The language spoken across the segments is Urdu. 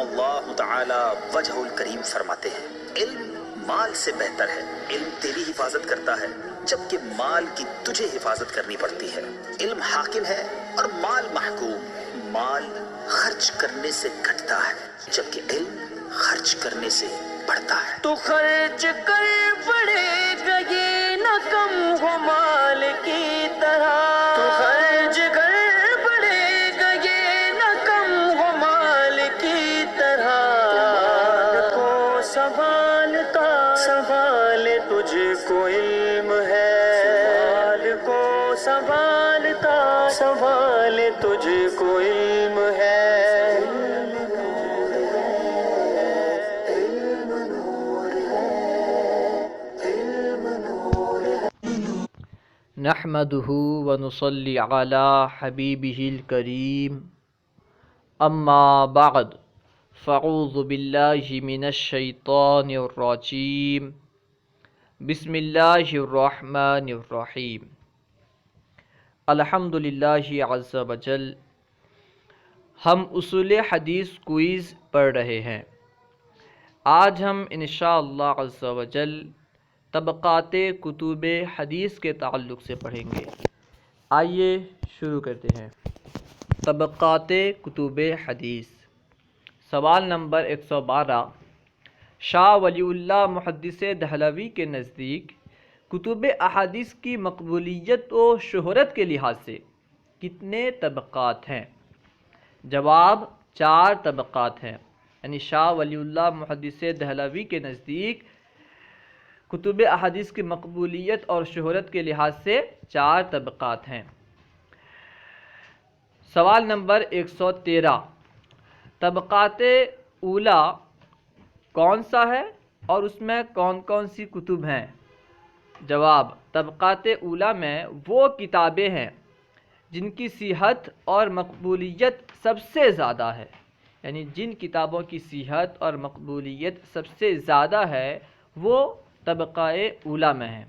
اللہ تعالی وجہ الکریم فرماتے ہیں، علم مال سے بہتر ہے، علم تیری حفاظت کرتا ہے جبکہ مال کی تجھے حفاظت کرنی پڑتی ہے۔ علم حاکم ہے اور مال محکوم۔ مال خرچ کرنے سے گھٹتا ہے جبکہ علم خرچ کرنے سے بڑھتا ہے۔ تو خرچ کر پڑے گا یہ نہ کم ہو مال کی طرح، تو خرچ کر پڑے گا یہ نہ کم ہو مال کی طرح۔ مال کو سنبھالتا سنبھالے تجھ کو علم ہے، مال کو سنبھالتا سنبھالے تجھ کو علم ہے۔ نحمده ونصلي على حبيبه الكريم اما بعد فاعوذ بالله من الشيطان الرجيم بسم الله الرحمن الرحيم الحمد للہ عز وجل۔ ہم اصول حدیث کوئز پڑھ رہے ہیں۔ آج ہم انشاءاللہ عز وجل طبقات کتب حدیث کے تعلق سے پڑھیں گے۔ آئیے شروع کرتے ہیں۔ طبقات کتب حدیث، سوال نمبر 112۔ شاہ ولی اللہ محدث دہلوی کے نزدیک کتب احادیث کی مقبولیت و شہرت کے لحاظ سے کتنے طبقات ہیں؟ جواب 4 طبقات ہیں، یعنی شاہ ولی اللہ محدث دہلوی کے نزدیک کتب احادیث کی مقبولیت اور شہرت کے لحاظ سے 4 طبقات ہیں۔ سوال نمبر 113۔ طبقات اولا کون سا ہے اور اس میں کون کون سی کتب ہیں؟ جواب، طبقات اولا میں وہ کتابیں ہیں جن کی صحت اور مقبولیت سب سے زیادہ ہے، یعنی جن کتابوں کی صحت اور مقبولیت سب سے زیادہ ہے وہ طبقہ اولا میں ہیں۔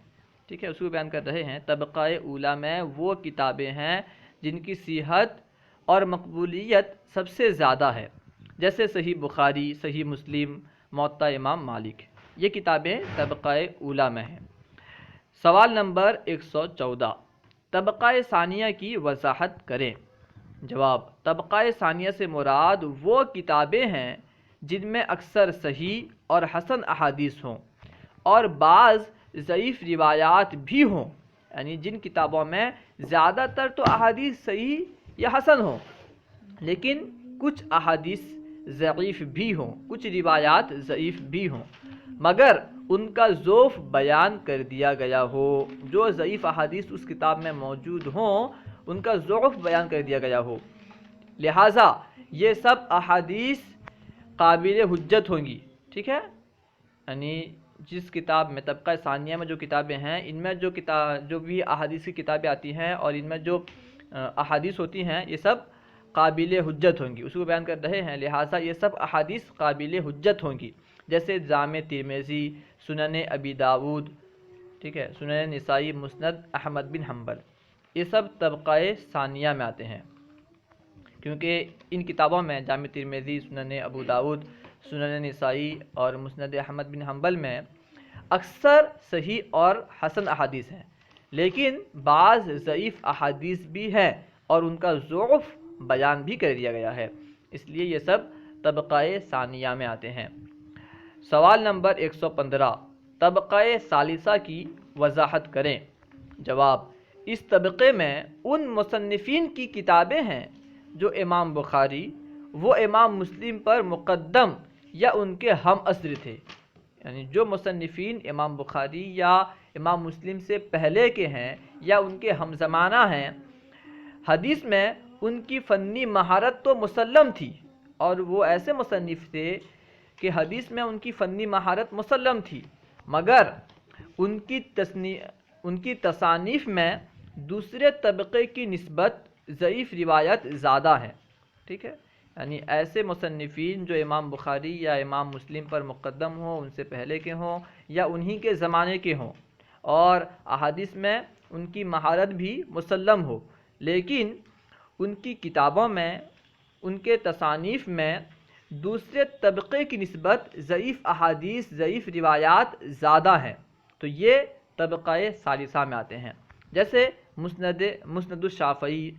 ٹھیک ہے، اس کو بیان کر رہے ہیں۔ طبقہ اولا میں وہ کتابیں ہیں جن کی صحت اور مقبولیت سب سے زیادہ ہے، جیسے صحیح بخاری، صحیح مسلم، موطا امام مالک۔ یہ کتابیں طبقہ اولا میں ہیں۔ سوال نمبر 114۔ طبقہ ثانیہ کی وضاحت کریں۔ جواب، طبقہ ثانیہ سے مراد وہ کتابیں ہیں جن میں اکثر صحیح اور حسن احادیث ہوں اور بعض ضعیف روایات بھی ہوں، یعنی جن کتابوں میں زیادہ تر تو احادیث صحیح یا حسن ہوں لیکن کچھ احادیث ضعیف بھی ہوں، کچھ روایات ضعیف بھی ہوں، مگر ان کا ضعف بیان کر دیا گیا ہو۔ جو ضعیف احادیث اس کتاب میں موجود ہوں ان کا ضعف بیان کر دیا گیا ہو، لہٰذا یہ سب احادیث قابل حجت ہوں گی۔ ٹھیک ہے، یعنی جس کتاب میں طبقہ ثانیہ میں جو کتابیں ہیں، ان میں جو بھی احادیث کی کتابیں آتی ہیں اور ان میں جو احادیث ہوتی ہیں یہ سب قابل حجت ہوں گی، اس کو بیان کر رہے ہیں۔ لہٰذا یہ سب احادیث قابل حجت ہوں گی، جیسے جامع ترمذی، سنن ابی داود، ٹھیک ہے، سنن نسائی، مسند احمد بن حنبل، یہ سب طبقہ ثانیہ میں آتے ہیں، کیونکہ ان کتابوں میں جامع ترمذی، سنن ابو داود، سنن نسائی اور مسند احمد بن حنبل میں اکثر صحیح اور حسن احادیث ہیں، لیکن بعض ضعیف احادیث بھی ہیں اور ان کا ضعف بیان بھی کر دیا گیا ہے، اس لیے یہ سب طبقہ ثانیہ میں آتے ہیں۔ سوال نمبر 115۔ طبقہ ثالثہ کی وضاحت کریں۔ جواب، اس طبقے میں ان مصنفین کی کتابیں ہیں جو امام بخاری و امام مسلم پر مقدم یا ان کے ہم عصر تھے، یعنی جو مصنفین امام بخاری یا امام مسلم سے پہلے کے ہیں یا ان کے ہم زمانہ ہیں، حدیث میں ان کی فنی مہارت تو مسلم تھی، اور وہ ایسے مصنف تھے کہ حدیث میں ان کی فنی مہارت مسلم تھی، مگر ان کی تصانیف میں دوسرے طبقے کی نسبت ضعیف روایت زیادہ ہیں۔ ٹھیک ہے، یعنی ایسے مصنفین جو امام بخاری یا امام مسلم پر مقدم ہوں، ان سے پہلے کے ہوں یا انہی کے زمانے کے ہوں، اور احادیث میں ان کی مہارت بھی مسلم ہو، لیکن ان کی کتابوں میں، ان کے تصانیف میں دوسرے طبقے کی نسبت ضعیف احادیث ضعیف روایات زیادہ ہیں تو یہ طبقہ ثالثہ میں آتے ہیں، جیسے مسند الشافعی،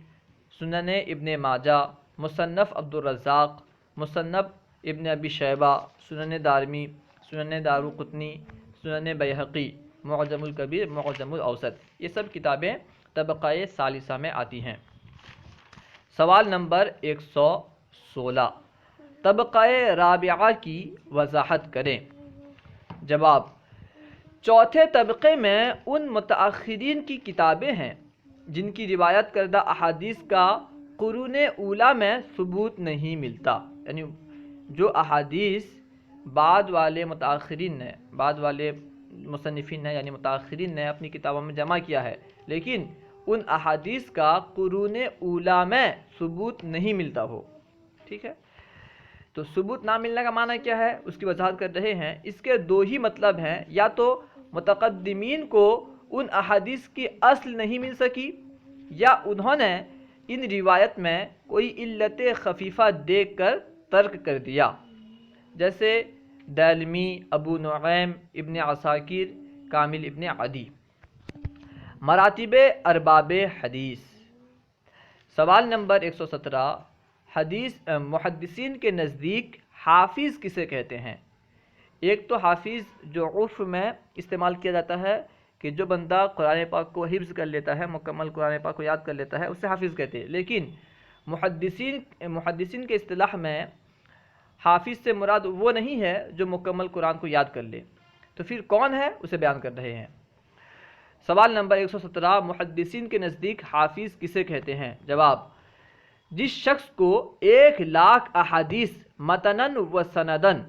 سنن ابن ماجہ، مصنف عبدالرزاق، مصنف ابن ابی شیبہ، سنن دارمی، سنن دارقطنی، سنن بیہقی، معجم الکبیر، معجم الاوسط، یہ سب کتابیں طبقہ ثالثہ میں آتی ہیں۔ سوال نمبر 116، طبقہ رابعہ کی وضاحت کریں۔ جواب، چوتھے طبقے میں ان متأخرین کی کتابیں ہیں جن کی روایت کردہ احادیث کا قرون اولیٰ میں ثبوت نہیں ملتا، یعنی جو احادیث بعد والے متأخرین نے، بعد والے مصنفین نے یعنی متأخرین نے اپنی کتابوں میں جمع کیا ہے، لیکن ان احادیث کا قرون اولیٰ میں ثبوت نہیں ملتا ہو، ٹھیک ہے۔ تو ثبوت نہ ملنے کا معنی کیا ہے، اس کی وضاحت کر رہے ہیں۔ اس کے دو ہی مطلب ہیں، یا تو متقدمین کو ان احادیث کی اصل نہیں مل سکی، یا انہوں نے ان روایت میں کوئی علت خفیفہ دیکھ کر ترک کر دیا، جیسے دارمی، ابو نعیم، ابن عساکر، کامل ابن عدی۔ مراتب ارباب حدیث۔ سوال نمبر 117، حدیث محدثین کے نزدیک حافظ کسے کہتے ہیں؟ ایک تو حافظ جو عرف میں استعمال کیا جاتا ہے کہ جو بندہ قرآن پاک کو حفظ کر لیتا ہے، مکمل قرآن پاک کو یاد کر لیتا ہے، اسے حافظ کہتے ہیں، لیکن محدثین کے اصطلاح میں حافظ سے مراد وہ نہیں ہے جو مکمل قرآن کو یاد کر لے، تو پھر کون ہے اسے بیان کر رہے ہیں۔ سوال نمبر 117، محدثین کے نزدیک حافظ کسے کہتے ہیں؟ جواب، جس شخص کو 1,00,000 احادیث متناً و سنداً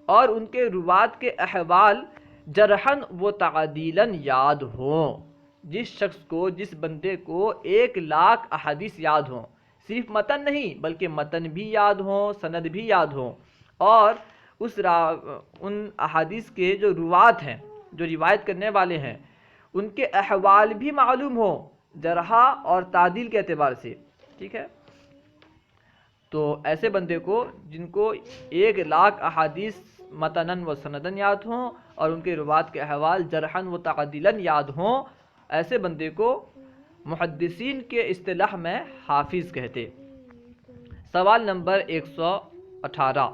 اور ان کے روات کے احوال جرحاً و تعدیلاً یاد ہوں۔ جس بندے کو 1,00,000 احادیث یاد ہوں، صرف متن نہیں بلکہ متن بھی یاد ہوں، سند بھی یاد ہوں، اور ان احادیث کے جو روات ہیں، جو روایت کرنے والے ہیں، ان کے احوال بھی معلوم ہوں جرحا اور تعدیل کے اعتبار سے، ٹھیک ہے۔ تو ایسے بندے کو جن کو 1,00,000 احادیث متناً و سنداً یاد ہوں اور ان کے روات کے احوال جرحاً و تعدیلاً یاد ہوں، ایسے بندے کو محدثین کے اصطلاح میں حافظ کہتے۔ سوال نمبر 118،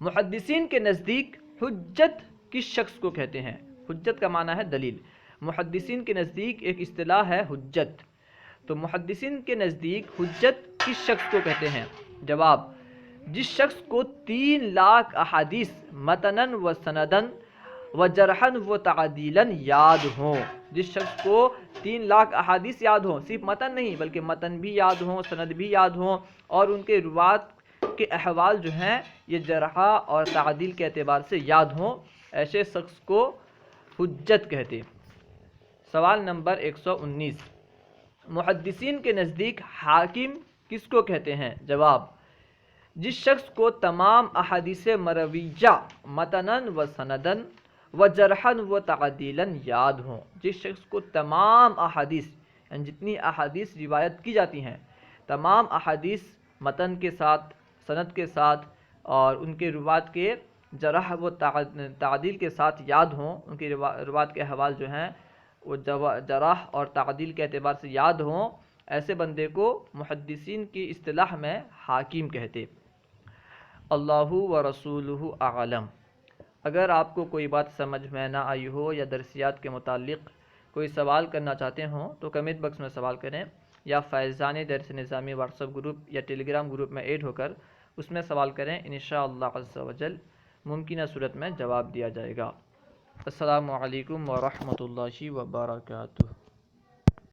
محدثین کے نزدیک حجت کس شخص کو کہتے ہیں؟ حجت کا معنی ہے دلیل۔ محدثین کے نزدیک ایک اصطلاح ہے حجت، تو محدثین کے نزدیک حجت کس شخص کو کہتے ہیں؟ جواب، جس شخص کو 3,00,000 احادیث متناً و سنداً و جرحاً و تعدیلاً یاد ہوں۔ جس شخص کو 3,00,000 احادیث یاد ہوں، صرف متن نہیں بلکہ متن بھی یاد ہوں، سند بھی یاد ہوں، اور ان کے روات کے احوال جو ہیں یہ جرحا اور تعدیل کے اعتبار سے یاد ہوں، ایسے شخص کو حجت کہتے۔ سوال نمبر 119، محدثین کے نزدیک حاکم کس کو کہتے ہیں؟ جواب، جس شخص کو تمام احادیث مرویہ متناً و سنداً و جرحاً و تعدیلاً یاد ہوں۔ جس شخص کو تمام احادیث، یعنی جتنی احادیث روایت کی جاتی ہیں، تمام احادیث متن کے ساتھ، سند کے ساتھ، اور ان کے روات کے جرح و تعدیل کے ساتھ یاد ہوں، ان کی روات کے احوال جو ہیں وہ جرح اور تعدیل کے اعتبار سے یاد ہوں، ایسے بندے کو محدثین کی اصطلاح میں حاکم کہتے۔ اللہ و رسولہ اعلم۔ اگر آپ کو کوئی بات سمجھ میں نہ آئی ہو یا درسیات کے متعلق کوئی سوال کرنا چاہتے ہوں تو کمنٹ باکس میں سوال کریں، یا فیضان درس نظامی واٹس ایپ گروپ یا ٹیلی گرام گروپ میں ایڈ ہو کر اس میں سوال کریں، انشاءاللہ عز و جل ممکنہ صورت میں جواب دیا جائے گا۔ السلام علیکم ورحمۃ اللہ وبرکاتہ۔